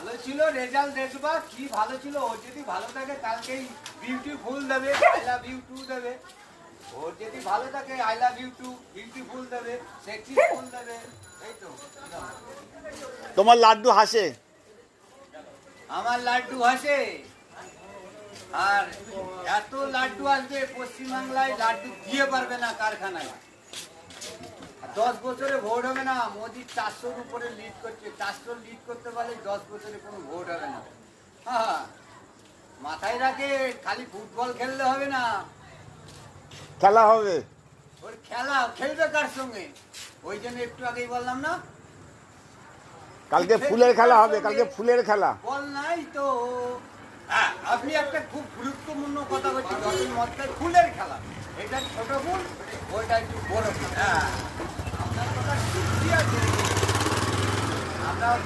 ভালো ছিল, রেজাল্ট দেখবা কি ভালো ছিল। ও যদি ভালো থাকে কালকেই বিউটিফুল দেবে, আই লাভ ইউ টু দেবে। ওর যদি ভালো থাকে I love you too, beautiful দেবে, সেক্সি ফুল দেবে। এই তো তোমার লাড্ডু হাসে। আমার লাড্ডু হাসে। আর এত লাড্ডু আসবে পশ্চিমবাংলায়, লাড্ডু দিয়ে পারবে না কারখানায়। 10 বছরে ভোট হবে না। মোদি 400-র উপরে লিড করছে। 400 লিড করতে পারলে 10 বছরে কোনো ভোট হবে না। হ্যাঁ, মাথায় রাখে। খালি ফুটবল খেললে হবে না, খেলা হবে। ওর খেলা খেলবে কার সঙ্গে? ওই জন্য একটু আগেই বললাম না, কালকে ফুলের খেলা হবে, কালকে ফুলের খেলা। বল নাই তো। হ্যাঁ, আপনি একটা খুব গুরুত্বপূর্ণ কথা বলছেন। যতই মত খায় ফুলের খেলা, এটা ছোট ফুল, ওইটা একটু বড় ফুল। হ্যাঁ, আপনার কথা ঠিকই আছে। আমরা